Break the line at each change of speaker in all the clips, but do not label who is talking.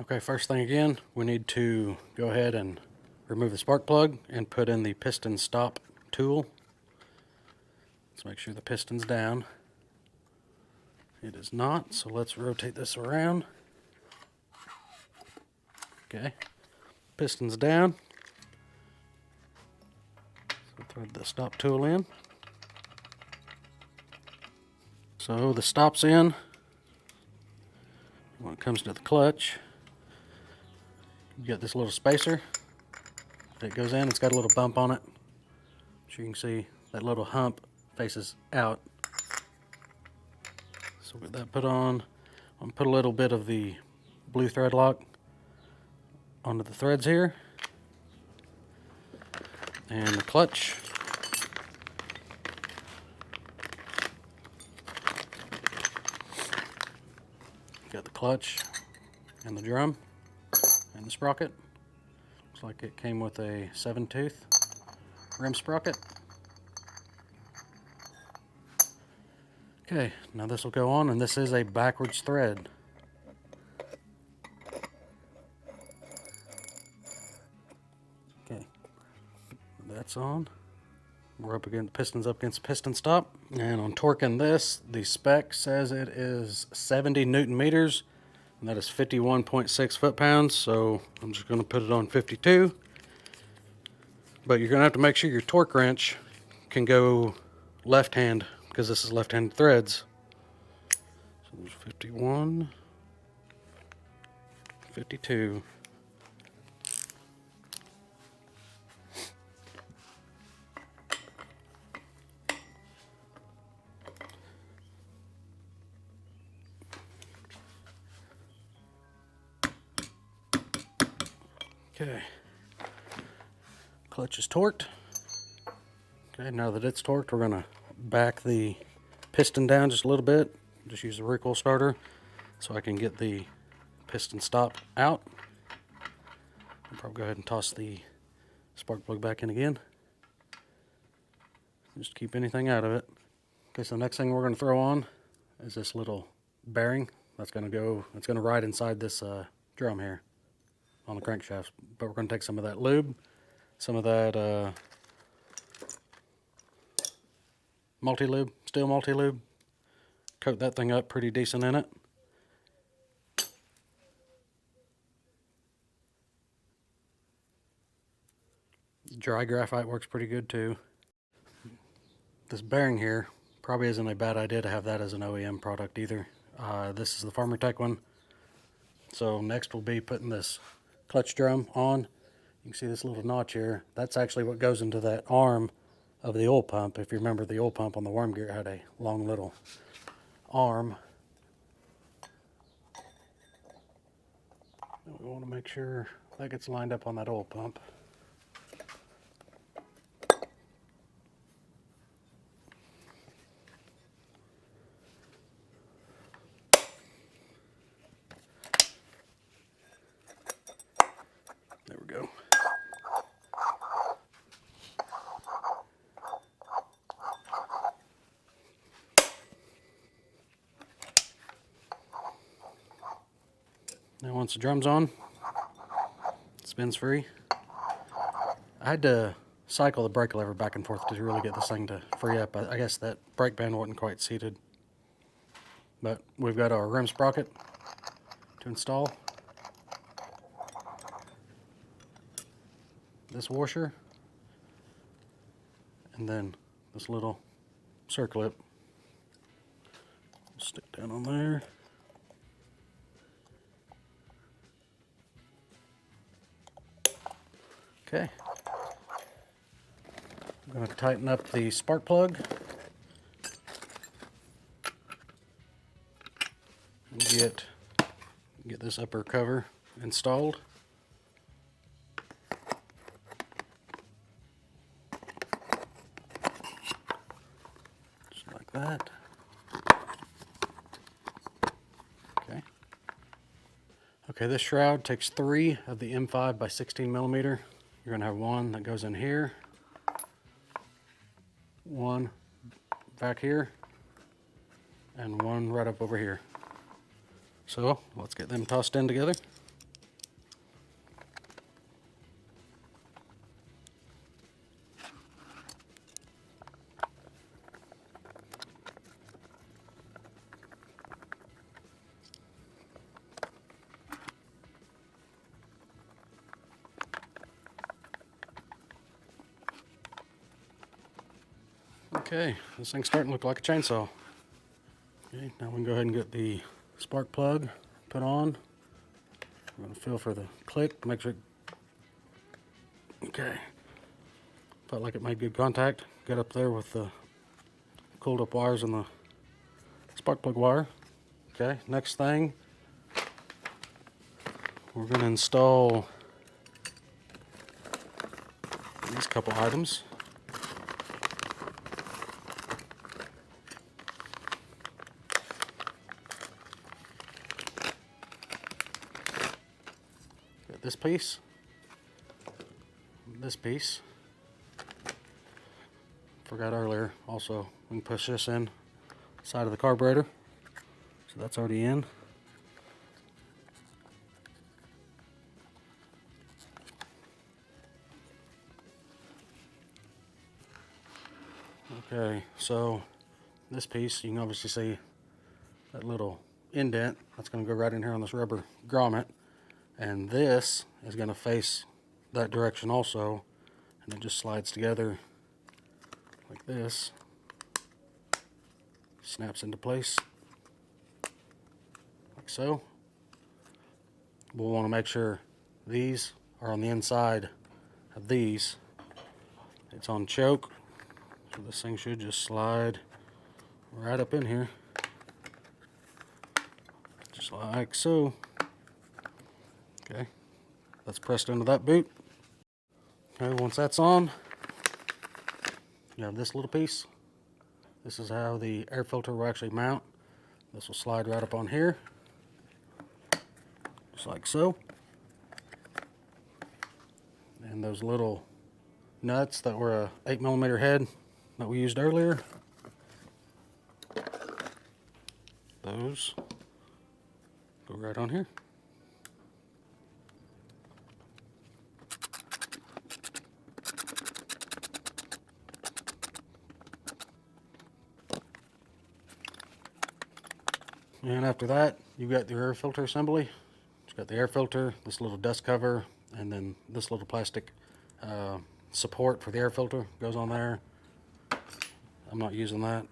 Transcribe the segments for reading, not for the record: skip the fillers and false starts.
Okay, first thing again, we need to go ahead and remove the spark plug and put in the piston stop tool. Let's make sure the piston's down. It is not, so let's rotate this around. Okay, piston's down. So thread the stop tool in. So the stop's in. When it comes to the clutch, you get this little spacer. It goes in, it's got a little bump on it. So you can see that little hump faces out. So with that put on, I'm gonna put a little bit of the blue thread lock onto the threads here. And the clutch. Got the clutch and the drum and the sprocket. Looks like it came with a 7-tooth rim sprocket. Okay, now this will go on, and this is a backwards thread. Okay, that's on. We're up against pistons up against piston stop, and on torquing this, the spec says it is 70 Newton meters, and that is 51.6 foot-pounds. So I'm just going to put it on 52. But you're going to have to make sure your torque wrench can go left hand, because this is left-handed threads. So there's 51, 52. Okay, clutch is torqued. Okay, now that it's torqued, we're going to back the piston down just a little bit. Just use the recoil starter so I can get the piston stop out. I'll probably go ahead and toss the spark plug back in again. Just keep anything out of it. Okay, so the next thing we're going to throw on is this little bearing. That's going to go, it's going to ride inside this drum here on the crankshaft. But we're going to take some of that lube, some of that multi-lube, stihl multi-lube, coat that thing up pretty decent in it. Dry graphite works pretty good too. This bearing here probably isn't a bad idea to have that as an OEM product either. This is the Farmer Tech one. So next we'll be putting this clutch drum on. You can see this little notch here. That's actually what goes into that arm of the oil pump. If you remember, the oil pump on the worm gear had a long little arm. And we want to make sure that gets lined up on that oil pump. There we go. Now once the drum's on, it spins free. I had to cycle the brake lever back and forth to really get this thing to free up. I guess that brake band wasn't quite seated. But we've got our rim sprocket to install. This washer. And then this little circlip. Stick down on there. Okay. I'm going to tighten up the spark plug and get this upper cover installed. Just like that. Okay. Okay, this shroud takes 3 of the M5 by 16 millimeter. You're going to have one that goes in here, one back here, and one right up over here. So let's get them tossed in together. Okay, this thing's starting to look like a chainsaw. Okay, now we can go ahead and get the spark plug put on. I'm going to feel for the click to make sure okay. Felt like it made good contact. Got up there with the cooled up wires and the spark plug wire. Okay, next thing, we're going to install these couple items. Got this piece, this piece. Forgot earlier, also we can push this in side of the carburetor. So that's already in. Okay, so this piece, you can obviously see that little indent. That's going to go right in here on this rubber grommet. And this is going to face that direction also. And it just slides together like this. Snaps into place. Like so. We'll want to make sure these are on the inside of these. It's on choke. So this thing should just slide right up in here. Just like so. Okay, that's pressed into that boot. Okay, once that's on, you have this little piece. This is how the air filter will actually mount. This will slide right up on here. Just like so. And those little nuts that were a 8mm head that we used earlier, those go right on here. And after that, you've got the air filter assembly. It's got the air filter, this little dust cover, and then this little plastic support for the air filter goes on there. I'm not using that.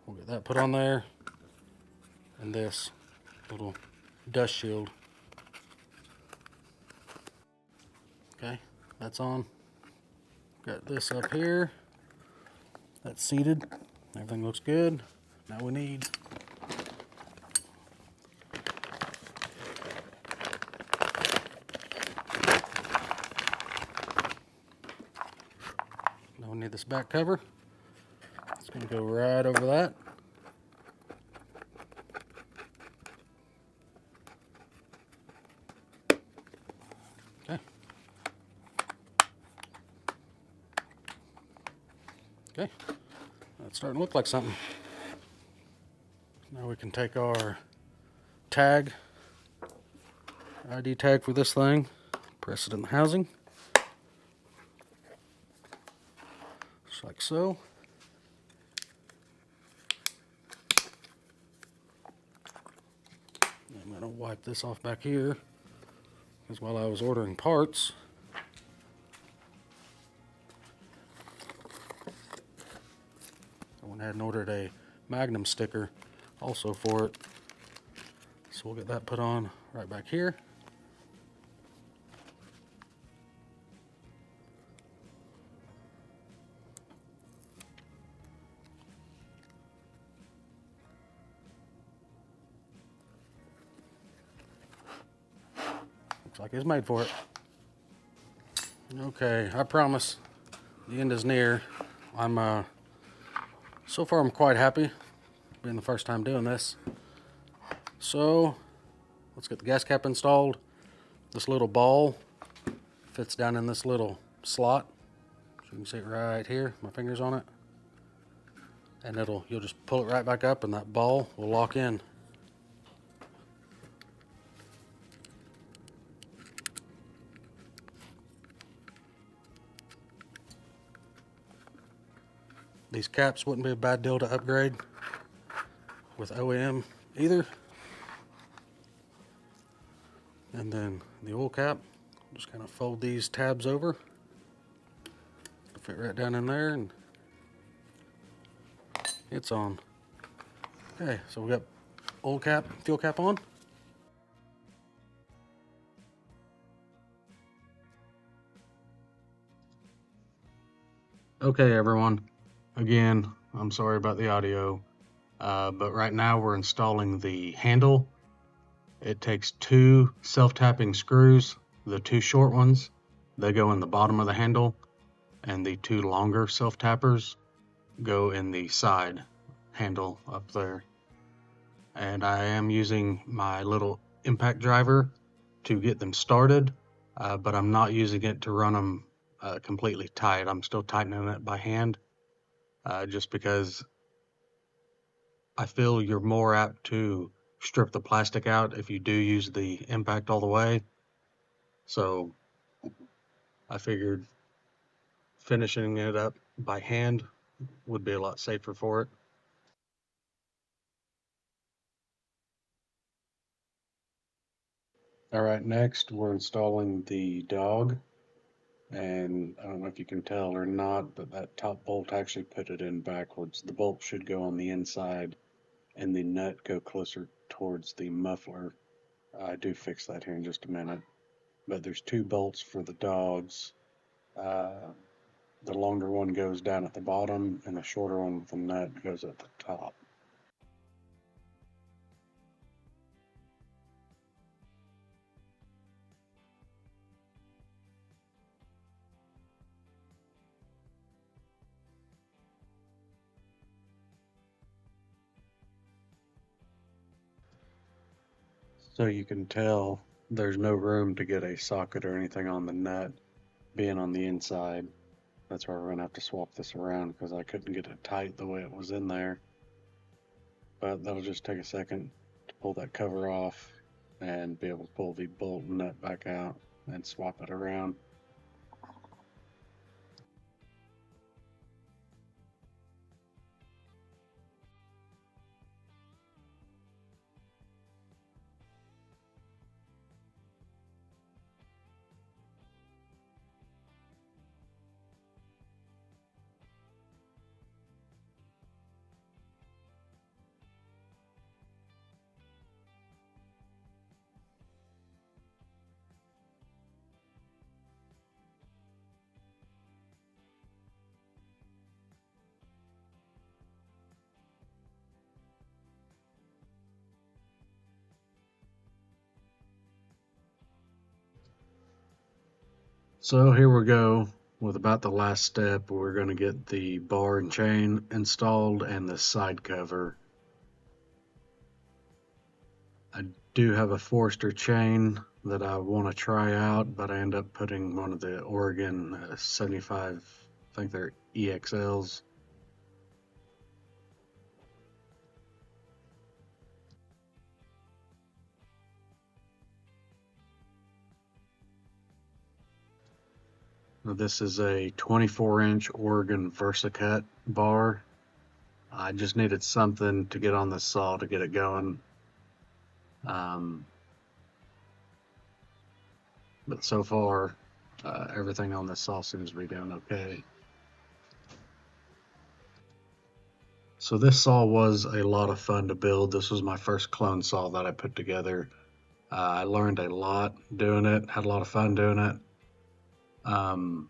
We'll get that put on there. And this little dust shield. Okay, that's on. Got this up here. That's seated. Everything looks good. Now we need this back cover. It's going to go right over that. Okay. Okay. That's starting to look like something. Now we can take our tag, ID tag for this thing, press it in the housing. Just like so. I'm going to wipe this off back here, because while I was ordering parts, I went ahead and ordered a magnum sticker also for it. So we'll get that put on right back here. Looks like it's made for it. Okay, I promise the end is near. So far I'm quite happy, being the first time doing this. So let's get the gas cap installed. This little ball fits down in this little slot. So you can see it right here, my finger's on it. And you'll just pull it right back up and that ball will lock in. These caps wouldn't be a bad deal to upgrade with OEM either. And then the oil cap, just kind of fold these tabs over to fit right down in there, and It's on. Okay, so we got old cap, fuel cap on. Okay, everyone. Again, I'm sorry about the audio, but right now we're installing the handle. It takes 2 self-tapping screws, the 2 short ones, they go in the bottom of the handle, and the 2 longer self-tappers go in the side handle up there. And I am using my little impact driver to get them started, but I'm not using it to run them completely tight. I'm still tightening it by hand, just because I feel you're more apt to strip the plastic out if you do use the impact all the way. So I figured finishing it up by hand would be a lot safer for it. All right, next we're installing the dog, and I don't know if you can tell or not, but that top bolt actually put it in backwards. The bolt should go on the inside and the nut go closer towards the muffler. I do fix that here in just a minute. But there's 2 bolts for the dogs. Uh, the longer one goes down at the bottom, and the shorter one with the nut goes at the top. So you can tell there's no room to get a socket or anything on the nut being on the inside. That's why we're gonna have to swap this around because I couldn't get it tight the way it was in there. But that'll just take a second to pull that cover off and be able to pull the bolt and nut back out and swap it around. So here we go with about the last step. We're going to get the bar and chain installed and the side cover. I do have a Forester chain that I want to try out, but I end up putting one of the Oregon 75, I think they're EXLs. This is a 24-inch Oregon VersaCut bar. I just needed something to get on the saw to get it going. Um, but so far, everything on this saw seems to be doing okay. So this saw was a lot of fun to build. This was my first clone saw that I put together. I learned a lot doing it, had a lot of fun doing it. Um,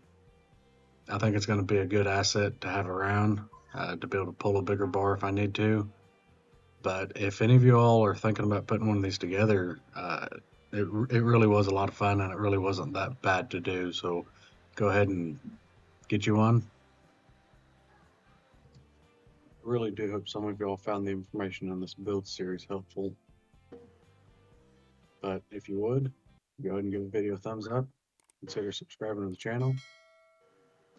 I think it's going to be a good asset to have around to be able to pull a bigger bar if I need to. But if any of you all are thinking about putting one of these together, it really was a lot of fun and it really wasn't that bad to do. So go ahead and get you one. I really do hope some of you all found the information on this build series helpful. But if you would, go ahead and give the video a thumbs up, consider subscribing to the channel,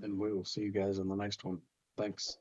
and we will see you guys in the next one. Thanks.